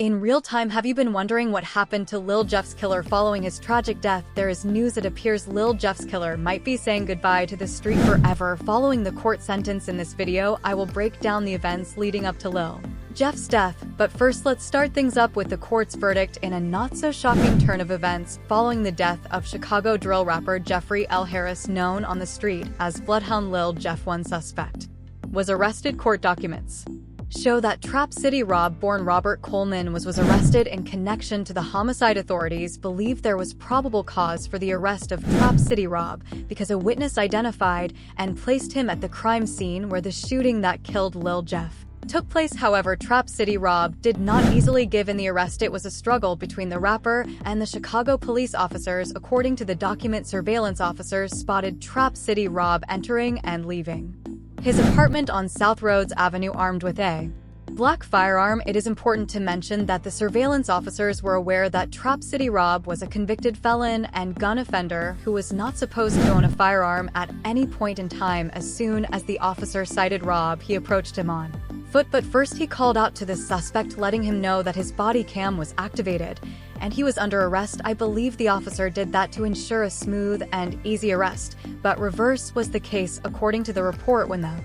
In real time, have you been wondering what happened to Lil Jeff's killer following his tragic death? There is news it appears Lil Jeff's killer might be saying goodbye to the street forever following the court sentence. In this video, I will break down the events leading up to Lil Jeff's death, but first let's start things up with the court's verdict in a not-so-shocking turn of events following the death of Chicago drill rapper Jeffrey L. Harris, known on the street as Bloodhound Lil Jeff. One suspect was arrested. Court documents show that Trap City Rob-born Robert Coleman was arrested in connection to the homicide. Authorities believe there was probable cause for the arrest of Trap City Rob because a witness identified and placed him at the crime scene where the shooting that killed Lil Jeff took place. However, Trap City Rob did not easily give in the arrest. It was a struggle between the rapper and the Chicago police officers. According to the document, surveillance officers spotted Trap City Rob entering and leaving his apartment on South Rhodes Avenue armed with a black firearm. It is important to mention that the surveillance officers were aware that Trap City Rob was a convicted felon and gun offender who was not supposed to own a firearm at any point in time. As soon as the officer sighted Rob, he approached him on foot, but first he called out to the suspect, letting him know that his body cam was activated and he was under arrest. I believe the officer did that to ensure a smooth and easy arrest, but reverse was the case according to the report. When the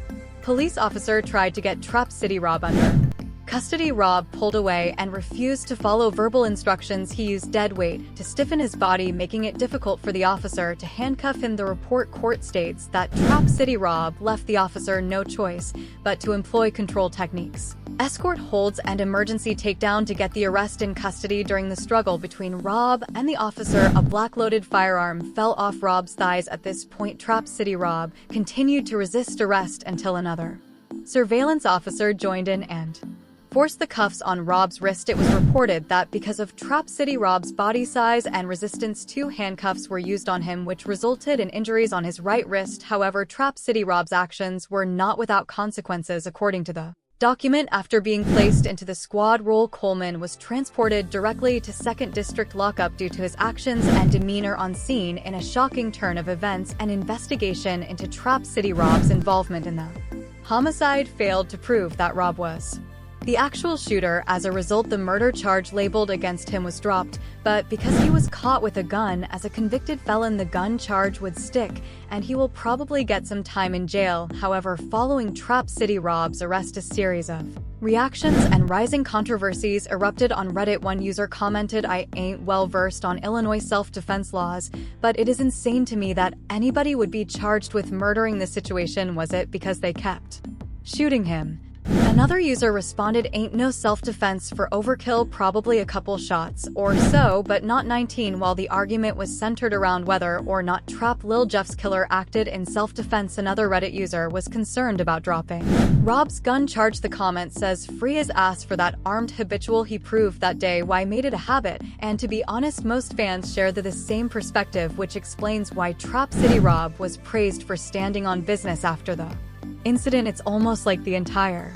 police officer tried to get Trap City Rob under custody, Rob pulled away and refused to follow verbal instructions. He used dead weight to stiffen his body, making it difficult for the officer to handcuff him. The report court states that Trap City Rob left the officer no choice but to employ control techniques, escort holds, and emergency takedown to get the arrest in custody. During the struggle between Rob and the officer, a black-loaded firearm fell off Rob's thighs. At this point, Trap City Rob continued to resist arrest until another surveillance officer joined in and forced the cuffs on Rob's wrist. It was reported that because of Trap City Rob's body size and resistance, 2 handcuffs were used on him, which resulted in injuries on his right wrist. However, Trap City Rob's actions were not without consequences. According to the document, after being placed into the squad role, Coleman was transported directly to 2nd District lockup due to his actions and demeanor on scene. In a shocking turn of events, an investigation into Trap City Rob's involvement in the homicide failed to prove that Rob was the actual shooter. As a result, the murder charge labeled against him was dropped, but because he was caught with a gun as a convicted felon, the gun charge would stick, and he will probably get some time in jail. However, following Trap City Rob's arrest, a series of reactions and rising controversies erupted on Reddit. One user commented, "I ain't well versed on Illinois self-defense laws, but it is insane to me that anybody would be charged with murdering this situation. Was it because they kept shooting him?" Another user responded, "Ain't no self-defense for overkill, probably a couple shots or so, but not 19." While the argument was centered around whether or not Lil Jeff's killer acted in self-defense, another Reddit user was concerned about dropping Rob's gun charge. The comment says, "Free his ass for that armed habitual he proved that day. Why made it a habit?" And to be honest, most fans share the same perspective, which explains why Trap City Rob was praised for standing on business after the incident. It's almost like the entire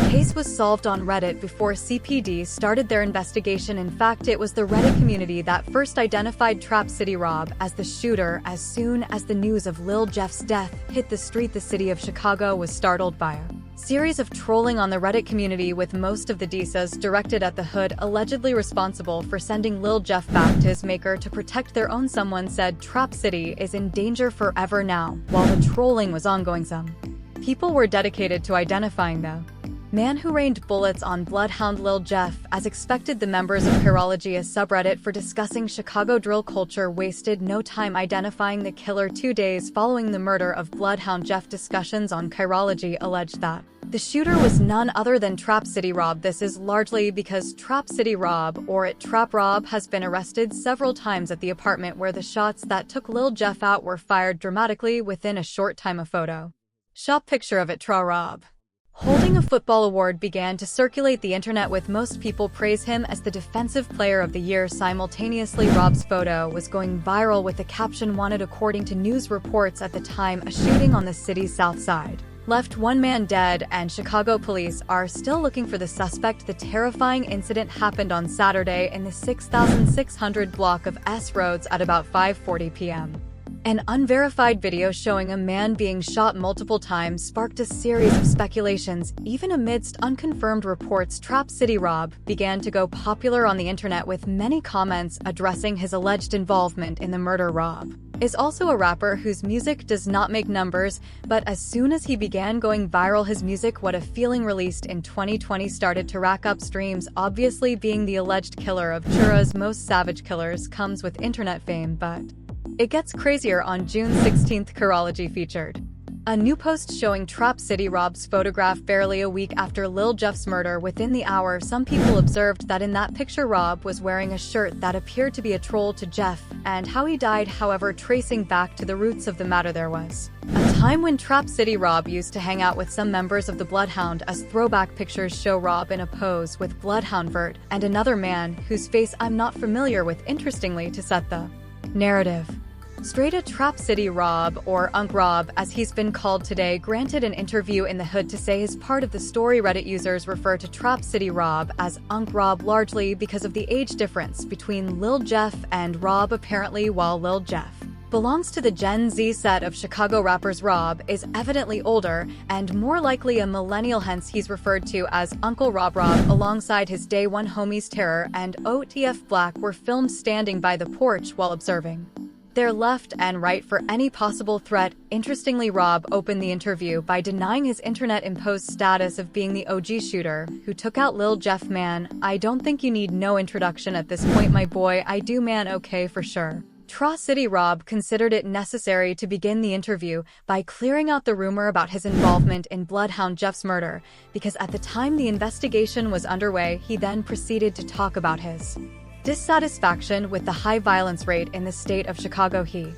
case was solved on Reddit before CPD started their investigation. In fact, it was the Reddit community that first identified Trap City Rob as the shooter. As soon as the news of Lil Jeff's death hit the street, the city of Chicago was startled by a series of trolling on the Reddit community, with most of the DSAs directed at the hood allegedly responsible for sending Lil Jeff back to his maker to protect their own. Someone said Trap City is in danger forever now. While the trolling was ongoing, some people were dedicated to identifying the man who rained bullets on Bloodhound Lil Jeff. As expected, the members of Chirology, a subreddit for discussing Chicago drill culture, wasted no time identifying the killer. 2 days following the murder of Bloodhound Jeff, discussions on Chirology alleged that the shooter was none other than Trap City Rob. This is largely because Trap City Rob, or it Trap Rob, has been arrested several times at the apartment where the shots that took Lil Jeff out were fired dramatically within a short time. A photo shop picture of it Tra Rob holding a football award began to circulate the internet, with most people praise him as the Defensive Player of the Year. Simultaneously, Rob's photo was going viral with the caption "Wanted." According to news reports at the time, a shooting on the city's south side left 1 man dead, and Chicago police are still looking for the suspect. The terrifying incident happened on Saturday in the 6600 block of S Rhodes at about 5:40 p.m. An unverified video showing a man being shot multiple times sparked a series of speculations. Even amidst unconfirmed reports, Trap City Rob began to go popular on the internet, with many comments addressing his alleged involvement in the murder. Rob is also a rapper whose music does not make numbers, but as soon as he began going viral, his music What a Feeling, released in 2020, started to rack up streams. Obviously, being the alleged killer of Chura's most savage killers comes with internet fame, but it gets crazier. On June 16th, Carology featured a new post showing Trap City Rob's photograph barely a week after Lil Jeff's murder. Within the hour, some people observed that in that picture Rob was wearing a shirt that appeared to be a troll to Jeff and how he died. However, tracing back to the roots of the matter, there was a time when Trap City Rob used to hang out with some members of the Bloodhound, as throwback pictures show Rob in a pose with Bloodhound Vert and another man whose face I'm not familiar with. Interestingly, to set the narrative straight, a Trap City Rob, or Unk Rob as he's been called today, granted an interview in The Hood to say his part of the story. Reddit users refer to Trap City Rob as Unk Rob largely because of the age difference between Lil Jeff and Rob. Apparently, while Lil Jeff belongs to the Gen Z set of Chicago rappers, Rob is evidently older and more likely a millennial, hence he's referred to as Uncle Rob. Rob, alongside his day one homies Terror and OTF Black, were filmed standing by the porch while observing their left and right for any possible threat. Interestingly, Rob opened the interview by denying his internet-imposed status of being the OG shooter who took out Lil Jeff. Man, I don't think you need no introduction at this point, my boy. I do, man. Okay, for sure. Trap City Rob considered it necessary to begin the interview by clearing out the rumor about his involvement in Bloodhound Jeff's murder, because at the time the investigation was underway. He then proceeded to talk about his dissatisfaction with the high violence rate in the state of Chicago. He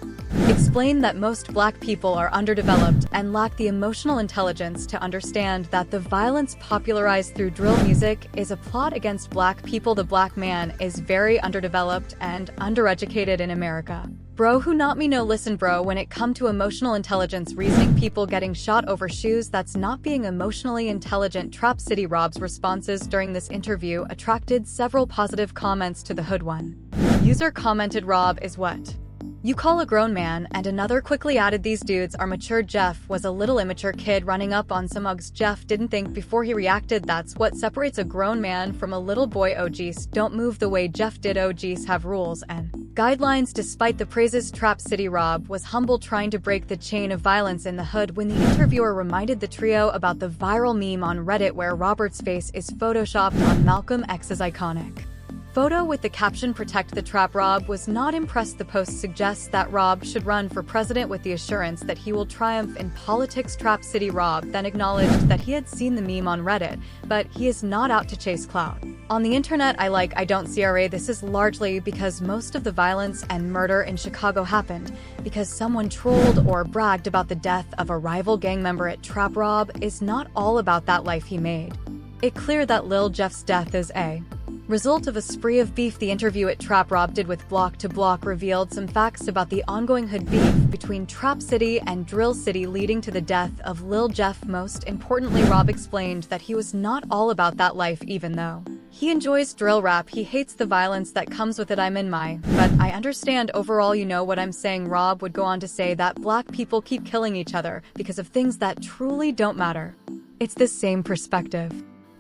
explained that most Black people are underdeveloped and lack the emotional intelligence to understand that the violence popularized through drill music is a plot against Black people. The Black man is very underdeveloped and undereducated in America. Bro, who not me no. Listen bro, when it come to emotional intelligence, reasoning, people getting shot over shoes, that's not being emotionally intelligent. Trap City Rob's responses during this interview attracted several positive comments to The Hood. One user commented, "Rob is what you call a grown man," and another quickly added, "These dudes are mature. Jeff was a little immature kid running up on some ugs. Jeff didn't think before he reacted. That's what separates a grown man from a little boy. OGs don't move the way Jeff did. OGs have rules and guidelines." Despite the praises, Trap City Rob was humble, trying to break the chain of violence in The Hood when the interviewer reminded the trio about the viral meme on Reddit where Robert's face is photoshopped on Malcolm X's iconic photo with the caption "Protect the Trap." Rob was not impressed. The post suggests that Rob should run for president with the assurance that he will triumph in politics. Trap City Rob then acknowledged that he had seen the meme on Reddit, but he is not out to chase clout on the internet. I don't CRA. This is largely because most of the violence and murder in Chicago happened because someone trolled or bragged about the death of a rival gang member. At Trap Rob is not all about that life. He made it clear that Lil Jeff's death is a result of a spree of beef. The interview at Trap Rob did with Block to Block revealed some facts about the ongoing hood beef between Trap City and Drill City, leading to the death of Lil Jeff. Most importantly, Rob explained that he was not all about that life. Even though he enjoys drill rap, he hates the violence that comes with it. But I understand overall, you know what I'm saying. Rob would go on to say that Black people keep killing each other because of things that truly don't matter. It's the same perspective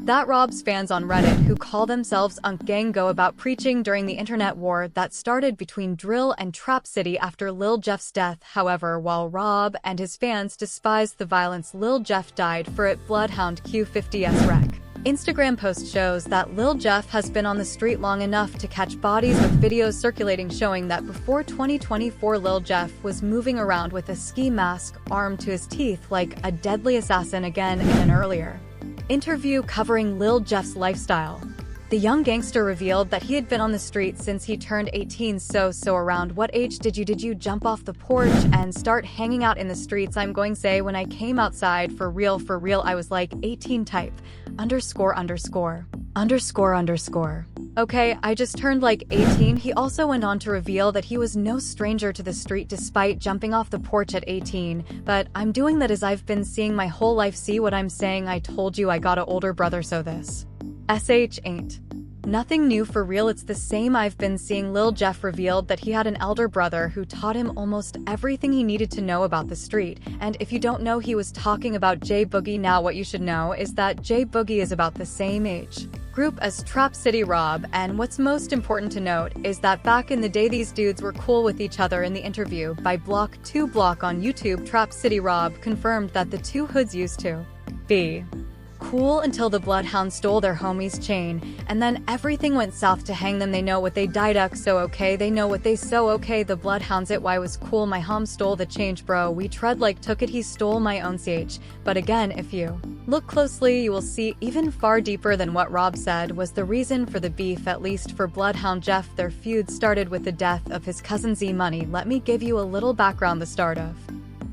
that Rob's fans on Reddit, who call themselves Unk Gang, go about preaching during the internet war that started between Drill and Trap City after Lil Jeff's death. However, while Rob and his fans despised the violence Lil Jeff died for it, Bloodhound Q50's wreck Instagram post shows that Lil Jeff has been on the street long enough to catch bodies, with videos circulating showing that before 2024 Lil Jeff was moving around with a ski mask armed to his teeth like a deadly assassin. Again, in an earlier interview covering Lil Jeff's lifestyle, the young gangster revealed that he had been on the street since he turned 18. So around what age did you jump off the porch and start hanging out in the streets? I'm going to say when I came outside for real I was like 18 type ____. Okay, I just turned like 18. He also went on to reveal that he was no stranger to the street despite jumping off the porch at 18. But I'm doing that as I've been seeing my whole life. See what I'm saying? I told you I got an older brother, so this SH ain't Nothing new for real, it's the same I've been seeing. Lil Jeff revealed that he had an elder brother who taught him almost everything he needed to know about the street. And if you don't know, he was talking about J Boogie. Now what you should know is that J Boogie is about the same age group as Trap City Rob, and what's most important to note is that back in the day these dudes were cool with each other. In the interview by Block2Block on YouTube, Trap City Rob confirmed that the two hoods used to be cool until the Bloodhounds stole their homie's chain, and then everything went south to hang them. They know what they died up, so okay, they know what they so okay. The Bloodhounds it why was cool, my hom stole the change bro, we tread like took it, he stole my own ch. But again, if you look closely, you will see even far deeper than what Rob said was the reason for the beef. At least for Bloodhound Jeff, their feud started with the death of his cousin Z Money. Let me give you a little background. The start of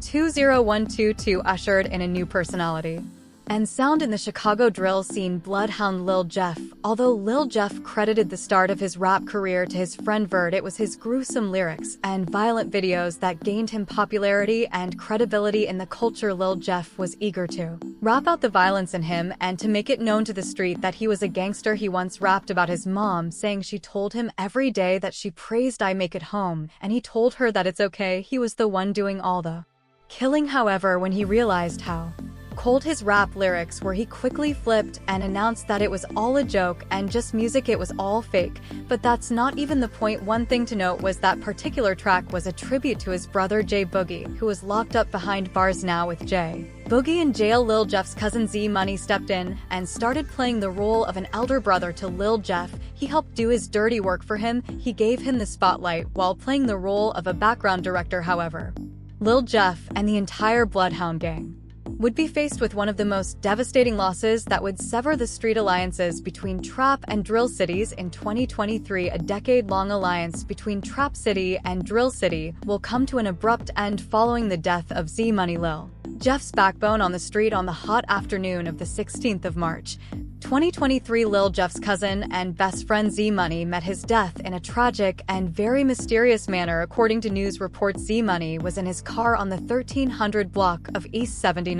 20122 ushered in a new personality and sound in the Chicago drill scene, Bloodhound Lil Jeff. Although Lil Jeff credited the start of his rap career to his friend Vert, it was his gruesome lyrics and violent videos that gained him popularity and credibility in the culture. Lil Jeff was eager to rap out the violence in him and to make it known to the street that he was a gangster. He once rapped about his mom, saying she told him every day that she praised I make it home, and he told her that it's okay, he was the one doing all the killing. However, when he realized how cold his rap lyrics were, he quickly flipped and announced that it was all a joke and just music, it was all fake. But that's not even the point. One thing to note was that particular track was a tribute to his brother J Boogie, who was locked up behind bars now with J Boogie in jail. Lil Jeff's cousin Z Money stepped in and started playing the role of an elder brother to Lil Jeff. He helped do his dirty work for him, he gave him the spotlight while playing the role of a background director. However, Lil Jeff and the entire Bloodhound gang would be faced with one of the most devastating losses that would sever the street alliances between Trap and Drill Cities in 2023. A decade-long alliance between Trap City and Drill City will come to an abrupt end following the death of Z Money, Lil Jeff's backbone on the street. On the hot afternoon of the 16th of March, 2023, Lil Jeff's cousin and best friend Z Money met his death in a tragic and very mysterious manner. According to news reports, Z Money was in his car on the 1300 block of East 79th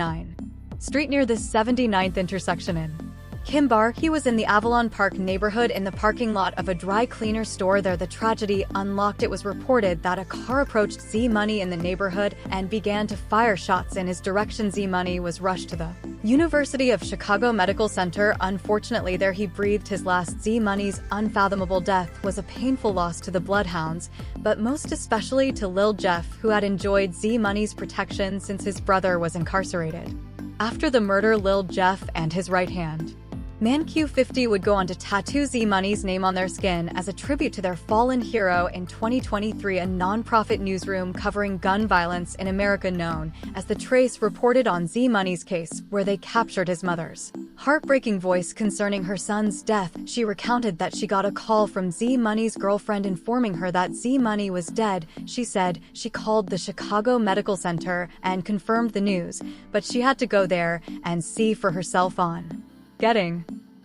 Street near the 79th intersection in Kimbar. He was in the Avalon Park neighborhood in the parking lot of a dry cleaner store there. The tragedy unlocked. It was reported that a car approached Z Money in the neighborhood and began to fire shots in his direction. Z Money was rushed to the University of Chicago Medical Center. Unfortunately, there he breathed his last. Z Money's unfathomable death was a painful loss to the Bloodhounds, but most especially to Lil Jeff, who had enjoyed Z Money's protection since his brother was incarcerated. After the murder, Lil Jeff and his right hand man Q50 would go on to tattoo Z Money's name on their skin as a tribute to their fallen hero. In 2023, a non-profit newsroom covering gun violence in America known as The Trace reported on Z Money's case, where they captured his mother's heartbreaking voice concerning her son's death. She recounted that she got a call from Z Money's girlfriend informing her that Z Money was dead. She said she called the Chicago Medical Center and confirmed the news, but she had to go there and see for herself. On getting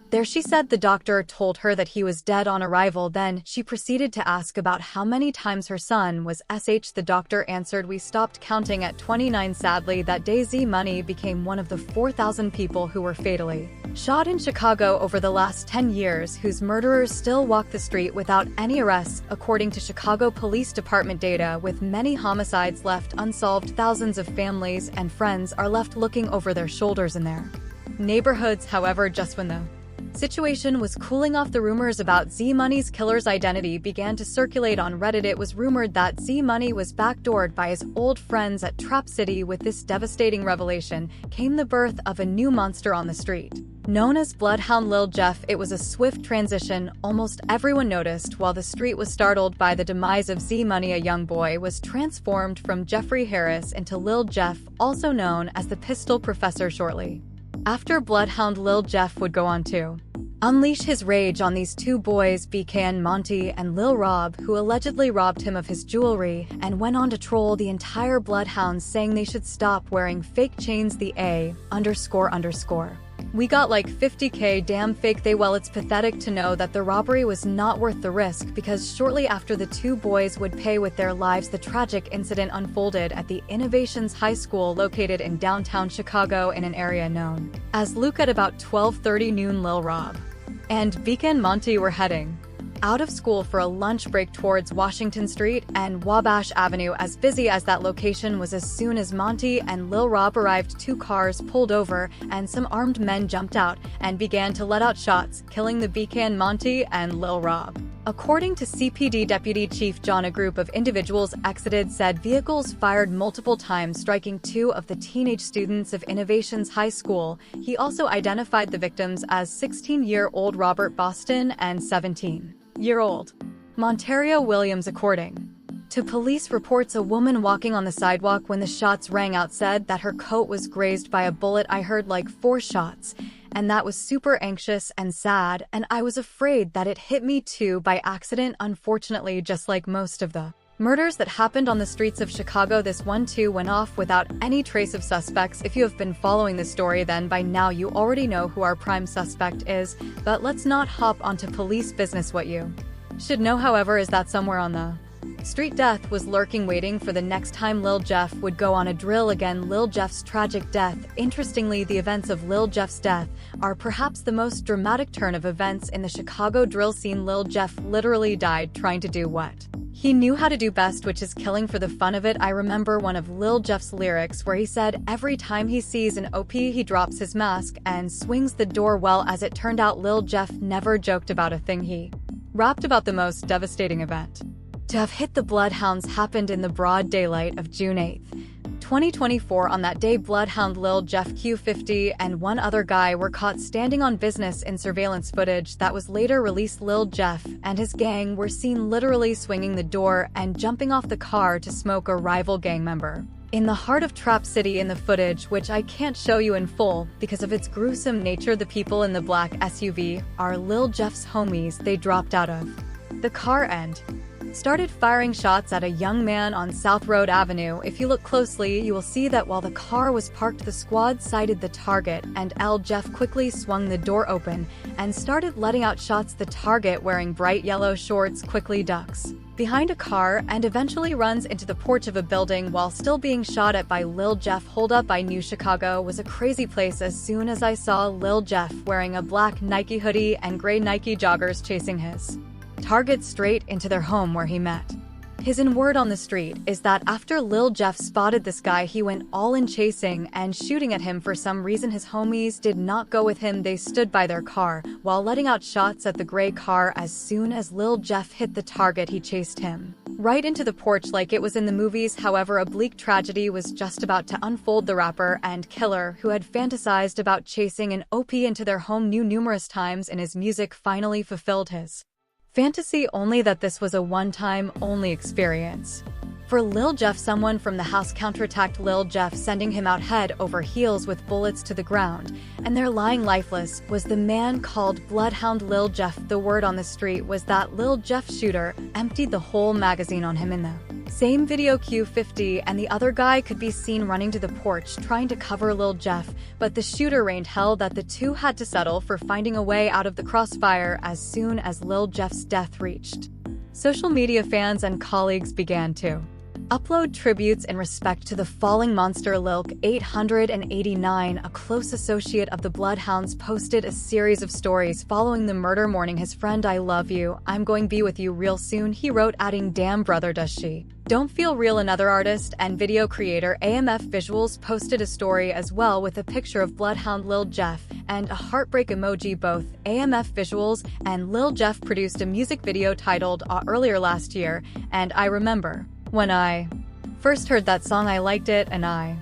there, she said the doctor told her that he was dead on arrival. Then she proceeded to ask about how many times her son was SH. The doctor answered, "We stopped counting at 29. Sadly, that day Z Money became one of the 4,000 people who were fatally shot in Chicago over the last 10 years, whose murderers still walk the street without any arrests." According to Chicago Police Department data, with many homicides left unsolved, thousands of families and friends are left looking over their shoulders in their neighborhoods. However, just when the situation was cooling off, the rumors about Z Money's killer's identity began to circulate on Reddit. It was rumored that Z Money was backdoored by his old friends at Trap City. With this devastating revelation came the birth of a new monster on the street, known as Bloodhound Lil Jeff. It was a swift transition. Almost everyone noticed while the street was startled by the demise of Z Money. A young boy was transformed from Jeffrey Harris into Lil Jeff, also known as the Pistol Professor. Shortly after, Bloodhound Lil Jeff would go on to unleash his rage on these two boys, BK and Monty, and Lil Rob, who allegedly robbed him of his jewelry, and went on to troll the entire Bloodhounds, saying they should stop wearing fake chains. The __. We got like 50K, damn fake they. Well, it's pathetic to know that the robbery was not worth the risk, because shortly after the two boys would pay with their lives. The tragic incident unfolded at the Innovations High School located in downtown Chicago in an area known as Luke. At about 12:30 noon, Lil Rob and Vika and Monty were heading out of school for a lunch break towards Washington Street and Wabash Avenue. As busy as that location was, as soon as Monty and Lil Rob arrived, two cars pulled over and some armed men jumped out and began to let out shots, killing the Vika and Monty and Lil Rob. According to CPD Deputy Chief John, a group of individuals exited said vehicles, fired multiple times, striking two of the teenage students of Innovations High School. He also identified the victims as 16-year-old Robert Boston and 17-year-old Montario Williams. According to police reports, a woman walking on the sidewalk when the shots rang out said that her coat was grazed by a bullet. "I heard like 4 shots, and that was super anxious and sad, and I was afraid that it hit me too by accident." Unfortunately, just like most of the murders that happened on the streets of Chicago, this one too went off without any trace of suspects. If you have been following this story, then by now you already know who our prime suspect is, but let's not hop onto police business. What you should know, however, is that somewhere on the street, death was lurking, waiting for the next time Lil Jeff would go on a drill again. Lil Jeff's tragic death. Interestingly, the events of Lil Jeff's death are perhaps the most dramatic turn of events in the Chicago drill scene. Lil Jeff literally died trying to do what he knew how to do best, which is killing for the fun of it. I remember one of Lil Jeff's lyrics where he said every time he sees an OP he drops his mask and swings the door. Well, as it turned out, Lil Jeff never joked about a thing. He rapped about the most devastating event to have hit the Bloodhounds happened in the broad daylight of June 8, 2024. On that day, Bloodhound Lil Jeff, Q50, and one other guy were caught standing on business in surveillance footage that was later released. Lil Jeff and his gang were seen literally swinging the door and jumping off the car to smoke a rival gang member in the heart of Trap City. In the footage, which I can't show you in full because of its gruesome nature, the people in the black SUV are Lil Jeff's homies. They dropped out of the car and started firing shots at a young man on South Road Avenue. If you look closely, you will see that while the car was parked, the squad sighted the target, and Lil Jeff quickly swung the door open and started letting out shots. The target, wearing bright yellow shorts, quickly ducks behind a car and eventually runs into the porch of a building while still being shot at by Lil Jeff. Hold up, I knew Chicago was a crazy place as soon as I saw Lil Jeff wearing a black Nike hoodie and gray Nike joggers chasing his target straight into their home where he met his. In word on the street is that after Lil Jeff spotted this guy, he went all in, chasing and shooting at him. For some reason, his homies did not go with him. They stood by their car while letting out shots at the gray car. As soon as Lil Jeff hit the target, he chased him right into the porch like it was in the movies. However, a bleak tragedy was just about to unfold. The rapper and killer, who had fantasized about chasing an OP into their home numerous times in his music, finally fulfilled his fantasy, only that this was a one-time only experience. For Lil Jeff, someone from the house counterattacked Lil Jeff, sending him out head over heels with bullets to the ground, and there lying lifeless was the man called Bloodhound Lil Jeff. The word on the street was that Lil Jeff's shooter emptied the whole magazine on him. In the same video, Q50 and the other guy could be seen running to the porch trying to cover Lil Jeff, but the shooter rained hell that the two had to settle for, finding a way out of the crossfire. As soon as Lil Jeff's death reached social media, fans and colleagues began to upload tributes in respect to the falling monster. Lilk 889, a close associate of the Bloodhounds, posted a series of stories following the murder, mourning his friend. "I love you, I'm going to be with you real soon," he wrote, adding, "Damn brother, does she don't feel real." Another artist and video creator, AMF Visuals, posted a story as well with a picture of Bloodhound Lil Jeff and a heartbreak emoji. Both AMF Visuals and Lil Jeff produced a music video titled earlier last year, and I remember when I first heard that song, I liked it and I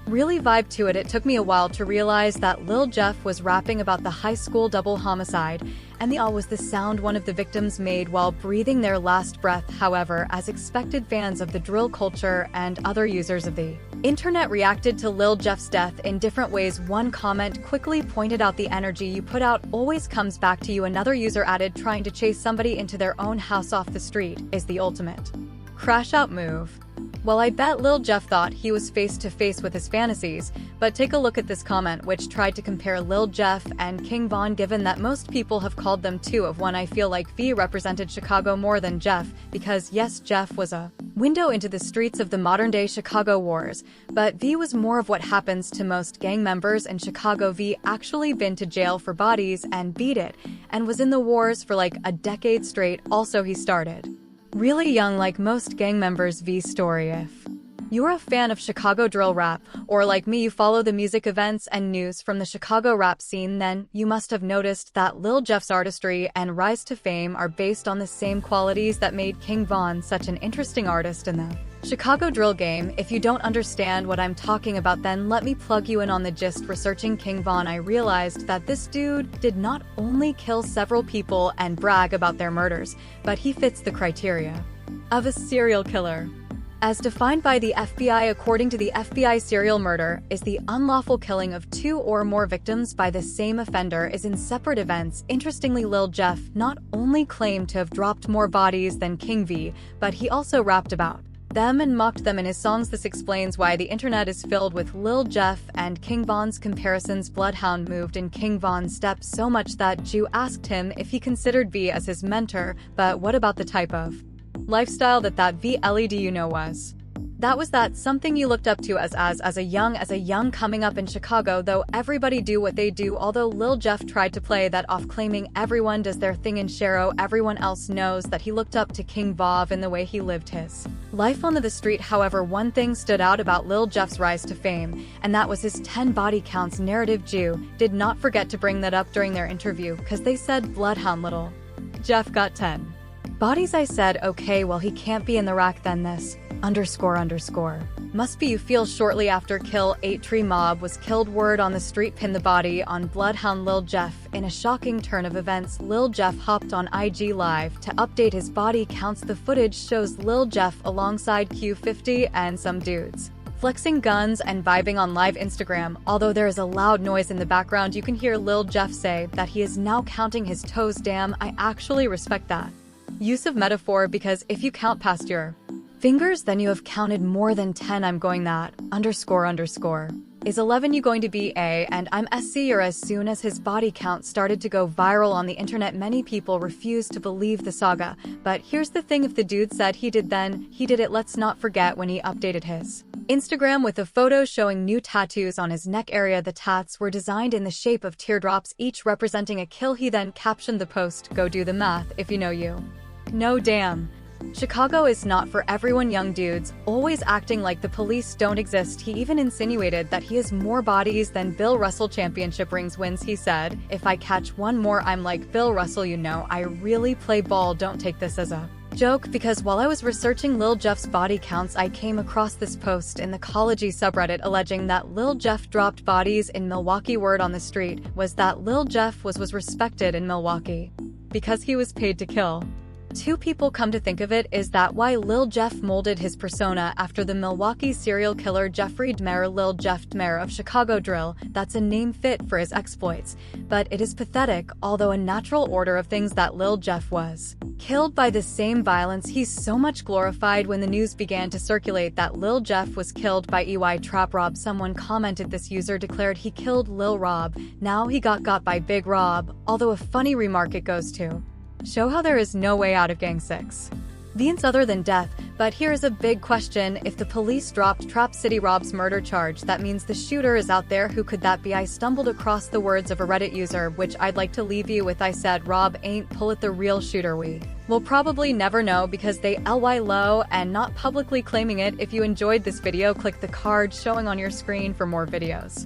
really vibed to it. It took me a while to realize that Lil Jeff was rapping about the high school double homicide, and the was the sound one of the victims made while breathing their last breath. However, as expected, fans of the drill culture and other users of the internet reacted to Lil Jeff's death in different ways. One comment quickly pointed out, "The energy you put out always comes back to you." Another user added, "Trying to chase somebody into their own house off the street is the ultimate crash out move." Well, I bet Lil Jeff thought he was face to face with his fantasies, but take a look at this comment which tried to compare Lil Jeff and King Von. Given that most people have called them two of one, I feel like V represented Chicago more than Jeff, because yes, Jeff was a window into the streets of the modern-day Chicago wars, but V was more of what happens to most gang members in Chicago. V actually been to jail for bodies and beat it, and was in the wars for like a decade straight. Also, he started really young like most gang members. V story: if you're a fan of Chicago drill rap, or like me you follow the music events and news from the Chicago rap scene, then you must have noticed that Lil Jeff's artistry and rise to fame are based on the same qualities that made King Von such an interesting artist in the Chicago drill game. If you don't understand what I'm talking about, then let me plug you in on the gist. Researching King Von, I realized that this dude did not only kill several people and brag about their murders, but he fits the criteria of a serial killer. As defined by the FBI, according to the FBI, serial murder is the unlawful killing of two or more victims by the same offender is in separate events. Interestingly, Lil Jeff not only claimed to have dropped more bodies than King V, but he also rapped about them and mocked them in his songs. This explains why the internet is filled with Lil Jeff and King Von's comparisons. Bloodhound moved in King Von's steps so much that Jew asked him if he considered V as his mentor, but what about the type of lifestyle that V led was? That was something you looked up to as a young coming up in Chicago, though everybody do what they do. Although Lil Jeff tried to play that off, claiming everyone does their thing in Shero, everyone else knows that he looked up to King Vov in the way he lived his life on the street. However, one thing stood out about Lil Jeff's rise to fame, and that was his 10 body counts narrative. Jew did not forget to bring that up during their interview, cause they said Bloodhound Lil Jeff got 10 bodies. I said, okay, well he can't be in the rack then. This _ must be you feel. Shortly after Kill 8 Tree Mob was killed, word on the street pinned the body on Bloodhound Lil Jeff. In a shocking turn of events, Lil Jeff hopped on IG Live to update his body counts. The footage shows Lil Jeff alongside Q50 and some dudes flexing guns and vibing on live Instagram. Although there is a loud noise in the background, you can hear Lil Jeff say that he is now counting his toes. Damn, I actually respect that use of metaphor, because if you count past your fingers, then you have counted more than 10. I'm going that _ is 11. You going to be A and I'm SC or. As soon as his body count started to go viral on the internet, many people refused to believe the saga. But here's the thing, if the dude said he did, then he did it. Let's not forget when he updated his Instagram with a photo showing new tattoos on his neck area. The tats were designed in the shape of teardrops, each representing a kill. He then captioned the post, "Go do the math if you know you know." Damn. Chicago is not for everyone. Young dudes always acting like the police don't exist. He even insinuated that he has more bodies than Bill Russell championship rings wins. He said, "If I catch one more, I'm like Bill Russell. You know, I really play ball. Don't take this as a joke." Because while I was researching Lil Jeff's body counts, I came across this post in the Collegy subreddit alleging that Lil Jeff dropped bodies in Milwaukee. Word on the street was that Lil Jeff was respected in Milwaukee because he was paid to kill. Two people. Come to think of it, is that why Lil Jeff molded his persona after the Milwaukee serial killer Jeffrey Dahmer? Lil Jeff Dahmer of Chicago Drill, that's a name fit for his exploits. But it is pathetic, although a natural order of things, that Lil Jeff was killed by the same violence he's so much glorified. When the news began to circulate that Lil Jeff was killed by EY Trap Rob, someone commented, "This user declared he killed Lil Rob. Now he got by Big Rob." Although a funny remark, it goes to show how there is no way out of Gang 6 violence other than death. But here is a big question: if the police dropped Trap City Rob's murder charge, that means the shooter is out there. Who could that be? I stumbled across the words of a Reddit user, which I'd like to leave you with. I said, "Rob ain't pull it the real shooter. We will probably never know because they lie low and not publicly claiming it." If you enjoyed this video, click the card showing on your screen for more videos.